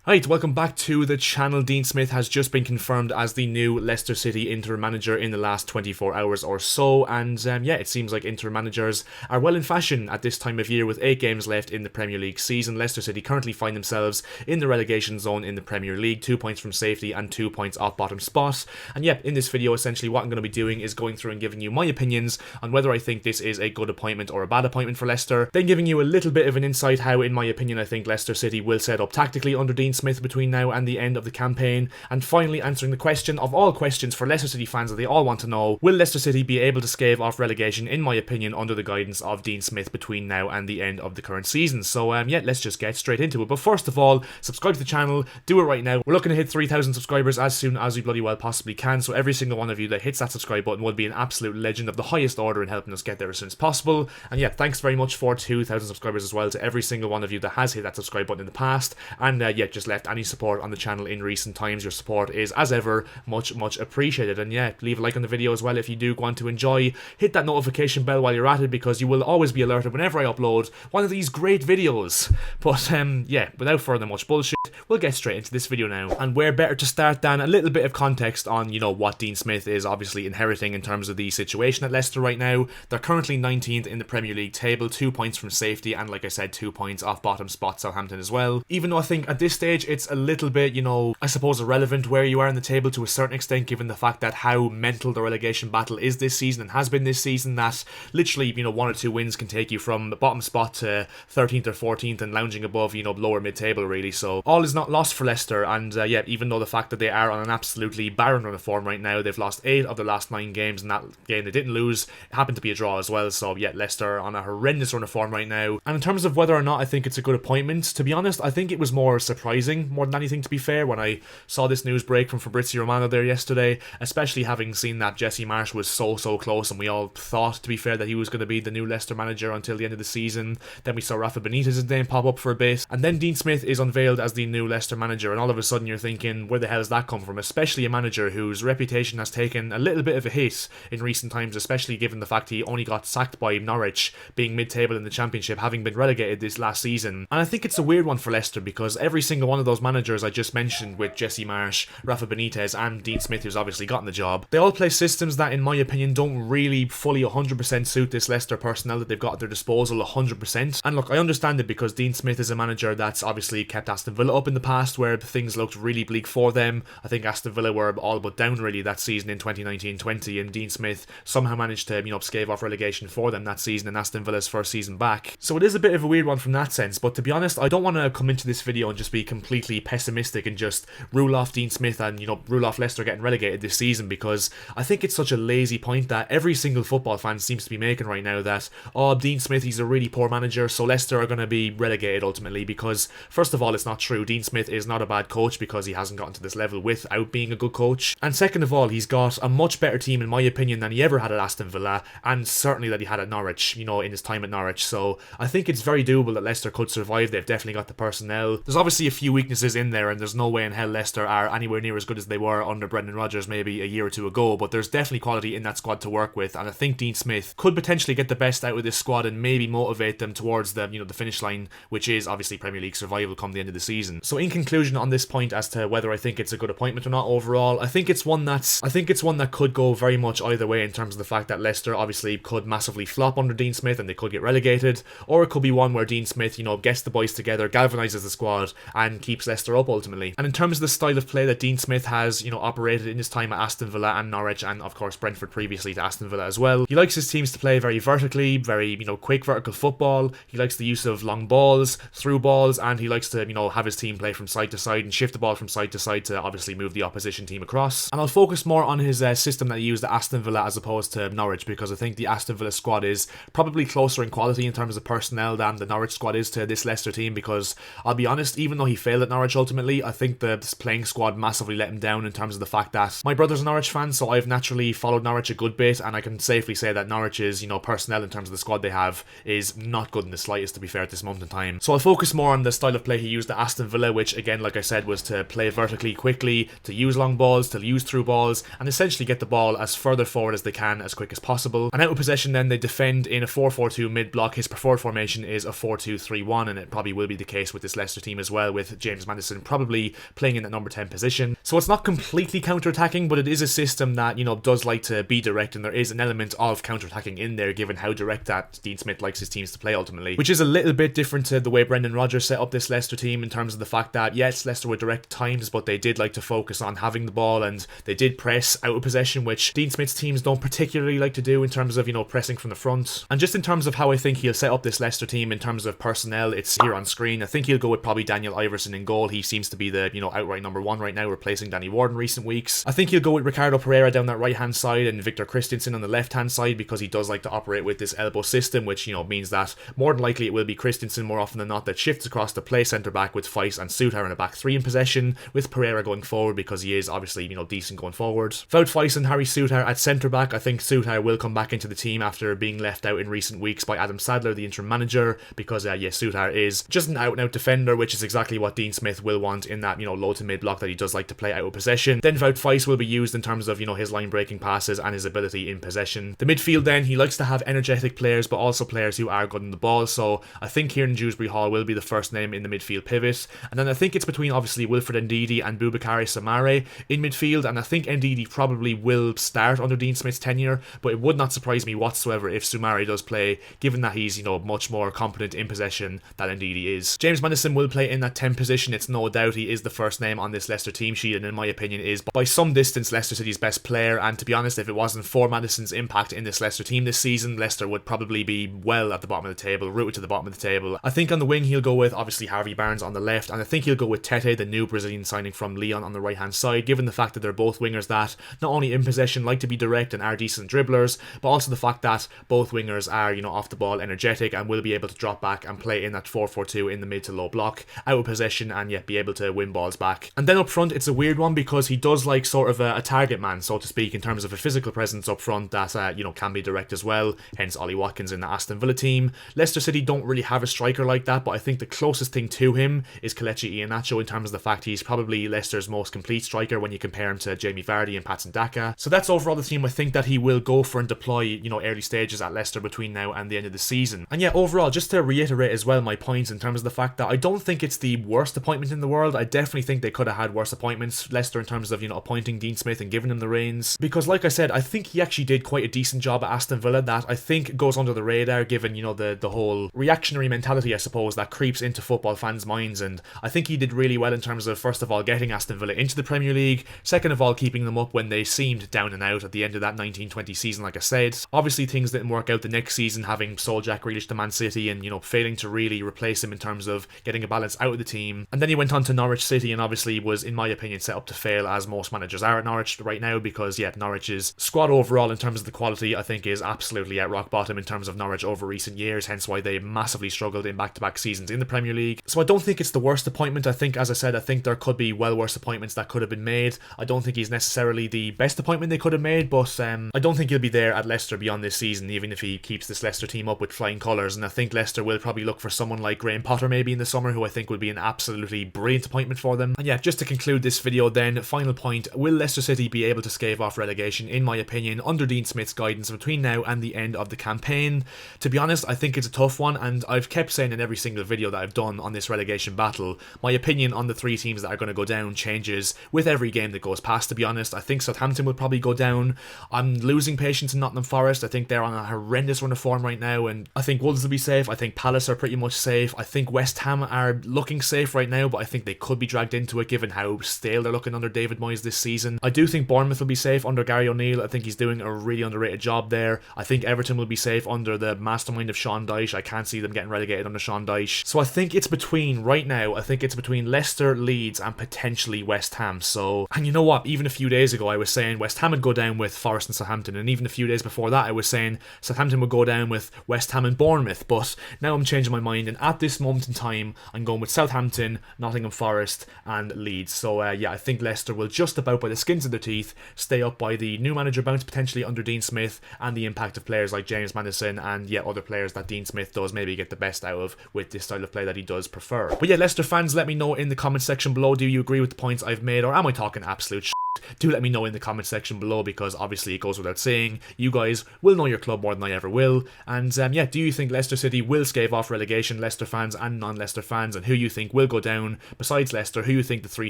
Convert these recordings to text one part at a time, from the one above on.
Right, welcome back to the channel. Dean Smith has just been confirmed as the new Leicester City interim manager in the last 24 hours or so, and yeah, it seems like interim managers are well in fashion at this time of year with 8 games left in the Premier League season. Leicester City currently find themselves in the relegation zone in the Premier League, 2 points from safety and 2 points off bottom spot. And yeah, in this video essentially what I'm going to be doing is going through and giving you my opinions on whether I think this is a good appointment or a bad appointment for Leicester, then giving you a little bit of an insight how, in my opinion, I think Leicester City will set up tactically under Dean Smith between now and the end of the campaign, and finally answering the question of all questions for Leicester City fans that they all want to know: will Leicester City be able to stave off relegation, in my opinion, under the guidance of Dean Smith between now and the end of the current season? So yeah, let's just get straight into it. But first of all, subscribe to the channel, do it right now. We're looking to hit 3,000 subscribers as soon as we bloody well possibly can, so every single one of you that hits that subscribe button would be an absolute legend of the highest order in helping us get there as soon as possible. And yeah, thanks very much for 2,000 subscribers as well to every single one of you that has hit that subscribe button in the past, and yeah, just left any support on the channel in recent times. Your support is, as ever, much appreciated. And yeah, leave a like on the video as well if you do want to enjoy. Hit that notification bell while you're at it, because you will always be alerted whenever I upload one of these great videos. But yeah, without further much bullshit, we'll get straight into this video now. And where better to start than a little bit of context on, you know, what Dean Smith is obviously inheriting in terms of the situation at Leicester right now. They're currently 19th in the Premier League table, 2 points from safety, and like I said, 2 points off bottom spot Southampton as well. Even though I think at this stage it's a little bit, you know, I suppose irrelevant where you are in the table to a certain extent, given the fact that how mental the relegation battle is this season and has been this season, that literally, you know, 1 or 2 wins can take you from the bottom spot to 13th or 14th and lounging above, you know, lower mid-table really. So all is not lost for Leicester, and yeah, even though the fact that they are on an absolutely barren run of form right now, they've lost 8 of the last 9 games, and that game they didn't lose happened to be a draw as well. So yeah, Leicester on a horrendous run of form right now. And in terms of whether or not I think it's a good appointment, to be honest, I think it was more surprising more than anything, to be fair, when I saw this news break from Fabrizio Romano there yesterday, especially having seen that Jesse Marsch was so close, and we all thought, to be fair, that he was going to be the new Leicester manager until the end of the season. Then we saw Rafa Benitez's name pop up for a bit, and then Dean Smith is unveiled as the new Leicester manager, and all of a sudden you're thinking, where the hell has that come from? Especially a manager whose reputation has taken a little bit of a hit in recent times, especially given the fact he only got sacked by Norwich, being mid-table in the Championship, having been relegated this last season. And I think it's a weird one for Leicester, because every single one of those managers I just mentioned, with Jesse Marsch, Rafa Benitez and Dean Smith, who's obviously gotten the job, they all play systems that, in my opinion, don't really fully 100% suit this Leicester personnel that they've got at their disposal 100%. And look, I understand it, because Dean Smith is a manager that's obviously kept Aston Villa up in the past, where things looked really bleak for them. I think Aston Villa were all but down really that season in 2019-20, and Dean Smith somehow managed to, you know, stave off relegation for them that season in Aston Villa's first season back. So it is a bit of a weird one from that sense, but to be honest, I don't want to come into this video and just be completely pessimistic and just rule off Dean Smith and, you know, rule off Leicester getting relegated this season, because I think it's such a lazy point that every single football fan seems to be making right now, that, oh, Dean Smith, he's a really poor manager, so Leicester are going to be relegated ultimately, because first of all, it's not true. Dean Smith is not a bad coach, because he hasn't gotten to this level without being a good coach, and second of all, he's got a much better team, in my opinion, than he ever had at Aston Villa, and certainly that he had at Norwich, you know, in his time at Norwich. So I think it's very doable that Leicester could survive. They've definitely got the personnel. There's obviously a few weaknesses in there, and there's no way in hell Leicester are anywhere near as good as they were under Brendan Rodgers maybe a year or two ago, but there's definitely quality in that squad to work with, and I think Dean Smith could potentially get the best out of this squad and maybe motivate them towards the, you know, the finish line, which is obviously Premier League survival come the end of the season. So in conclusion on this point as to whether I think it's a good appointment or not overall, I think it's one that could go very much either way, in terms of the fact that Leicester obviously could massively flop under Dean Smith and they could get relegated, or it could be one where Dean Smith, you know, gets the boys together, galvanises the squad, and keeps Leicester up ultimately. And in terms of the style of play that Dean Smith has, you know, operated in his time at Aston Villa and Norwich, and of course Brentford previously to Aston Villa as well, he likes his teams to play very vertically, very, you know, quick vertical football. He likes the use of long balls, through balls, and he likes to, you know, have his team play from side to side and shift the ball from side to side to obviously move the opposition team across. And I'll focus more on his system that he used at Aston Villa as opposed to Norwich, because I think the Aston Villa squad is probably closer in quality in terms of personnel than the Norwich squad is to this Leicester team, because I'll be honest, even though he failed at Norwich ultimately, I think the playing squad massively let him down, in terms of the fact that my brother's a Norwich fan, so I've naturally followed Norwich a good bit, and I can safely say that Norwich's, you know, personnel in terms of the squad they have is not good in the slightest, to be fair, at this moment in time. So I'll focus more on the style of play he used at Aston Villa Villa, which again, like I said, was to play vertically quickly, to use long balls, to use through balls, and essentially get the ball as further forward as they can as quick as possible. And out of possession then, they defend in a 4-4-2 mid-block. His preferred formation is a 4-2-3-1, and it probably will be the case with this Leicester team as well, with James Maddison probably playing in that number 10 position. So it's not completely counter-attacking, but it is a system that, you know, does like to be direct, and there is an element of counter-attacking in there, given how direct that Dean Smith likes his teams to play ultimately, which is a little bit different to the way Brendan Rodgers set up this Leicester team, in terms of the fact that, yes, Leicester were direct times, but they did like to focus on having the ball, and they did press out of possession, which Dean Smith's teams don't particularly like to do in terms of, you know, pressing from the front. And just in terms of how I think he'll set up this Leicester team in terms of personnel, it's here on screen. I think he'll go with probably Daniel Iverson in goal. He seems to be the, you know, outright number one right now, replacing Danny Ward in recent weeks. I think he'll go with Ricardo Pereira down that right hand side and Victor Christensen on the left hand side, because he does like to operate with this elbow system, which, you know, means that more than likely it will be Christensen more often than not that shifts across to play centre back, with Feist and Souttar in a back three in possession, with Pereira going forward because he is obviously, you know, decent going forward. Without Feist and Harry Souttar at centre back, I think Souttar will come back into the team after being left out in recent weeks by Adam Sadler, the interim manager, because Souttar is just an out and out defender, which is exactly what Dean Smith will want in that, you know, low to mid block that he does like to play out of possession. Then Wout Feist will be used in terms of, you know, his line breaking passes and his ability in possession. The midfield then, he likes to have energetic players, but also players who are good in the ball, so I think Kieran Dewsbury Hall will be the first name in the midfield pivot. And then I think it's between obviously Wilfred Ndidi and Boubakary Samare in midfield, and I think Ndidi probably will start under Dean Smith's tenure, but it would not surprise me whatsoever if Soumare does play, given that he's, you know, much more competent in possession than Ndidi is. James Maddison will play in that 10 position. It's no doubt he is the first name on this Leicester team sheet, and in my opinion is by some distance Leicester City's best player. And to be honest, if it wasn't for Maddison's impact in this Leicester team this season, Leicester would probably be well at the bottom of the table, rooted to the bottom of the table. I think on the wing he'll go with obviously Harvey Barnes on the left, and I think he'll go with Tete, the new Brazilian signing from Lyon, on the right hand side, given the fact that they're both wingers that not only in possession like to be direct and are decent dribblers, but also the fact that both wingers are, you know, off the ball energetic and will be able to drop back and play in that 4-4-2 in the mid to low block, out of possession, and yet be able to win balls back. And then up front it's a weird one, because he does like sort of a target man, so to speak, in terms of a physical presence up front that, you know, can be direct as well, hence Ollie Watkins in the Aston Villa team. Leicester City don't really have a striker like that, but I think the closest thing to him is Kelechi Iheanacho, in terms of the fact he's probably Leicester's most complete striker when you compare him to Jamie Vardy and Patson Daka. So that's overall the team I think that he will go for and deploy, you know, early stages at Leicester between now and the end of the season. And yeah, overall, just to reiterate as well my points in terms of the fact that I don't think it's the worst appointment in the world. I definitely think they could have had worse appointments, Leicester, in terms of, you know, appointing Dean Smith and giving him the reins, because like I said, I think he actually did quite a decent job at Aston Villa that I think goes under the radar, given, you know, the whole reactionary mentality, I suppose, that creeps into football fans' minds. And I think he did really well in terms of, first of all, getting Aston Villa into the Premier League, second of all, keeping them up when they seemed down and out at the end of that 19-20 season, like I said. Obviously things didn't work out the next season, having sold Jack Grealish to Man City and, you know, failing to really replace him in terms of getting a balance out of the team. And then he went on to Norwich City and obviously was, in my opinion, set up to fail, as most managers are at Norwich right now, because yeah, Norwich's squad overall in terms of the quality I think is absolutely at rock bottom in terms of Norwich over recent years, hence why they massively struggled in back-to-back seasons in the Premier League. So I don't think it's the worst appointment. I think, as I said, I think there could be well worse appointments that could have been made. I don't think he's necessarily the best appointment they could have made, but I don't think he'll be there at Leicester beyond this season, even if he keeps this Leicester team up with flying colours. And I think Leicester will probably look for someone like Graham Potter maybe in the summer, who I think would be an absolutely brilliant appointment for them. And yeah, just to conclude this video then, final point, will Leicester City be able to stave off relegation, in my opinion, under Dean Smith's guidance between now and the end of the campaign? To be honest, I think it's a tough one, and I've kept saying in every single video that I've done on this relegation battle, my opinion on the three teams that are going to go down changes with every game that goes past, to be honest. I think Southampton will probably go down. I'm losing patience in Nottingham Forest. I think they're on a horrendous run of form right now, and I think Wolves will be safe. I think Palace are pretty much safe. I think West Ham are looking safe right now, but I think they could be dragged into it given how stale they're looking under David Moyes this season. I do think Bournemouth will be safe under Gary O'Neill. I think he's doing a really underrated job there. I think Everton will be safe under the mastermind of Sean Dyche. I can't see them getting relegated under Sean Dyche. So I think it's between, right now, I think it's between Leicester, Leeds and potentially West Ham. So, and you know what, even a few days ago I was saying West Ham would go down with Forest and Southampton, and even a few days before that I was saying Southampton would go down with West Ham and Bournemouth, but now I'm changing my mind, and at this moment in time I'm going with Southampton, Nottingham Forest and Leeds. So yeah, I think Leicester will just about by the skins of their teeth stay up by the new manager bounce potentially under Dean Smith, and the impact of players like James Maddison and yet other players that Dean Smith does maybe get the best out of with this style of play that he does prefer. But yeah, Leicester fans, let me know in the comment section below, do you agree with the points I've made, or am I talking absolute shit? Do let me know in the comment section below, because obviously it goes without saying, you guys will know your club more than I ever will. And yeah, do you think Leicester City will stave off relegation, Leicester fans and non-Leicester fans, and who you think will go down besides Leicester, who you think the 3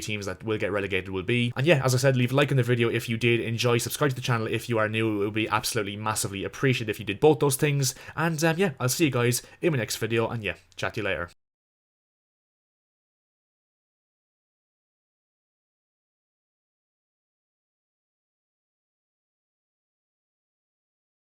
teams that will get relegated will be? And yeah, as I said, leave a like on the video if you did enjoy, subscribe to the channel if you are new, it would be absolutely massively appreciated if you did both those things. And yeah, I'll see you guys in my next video, and yeah, chat to you later.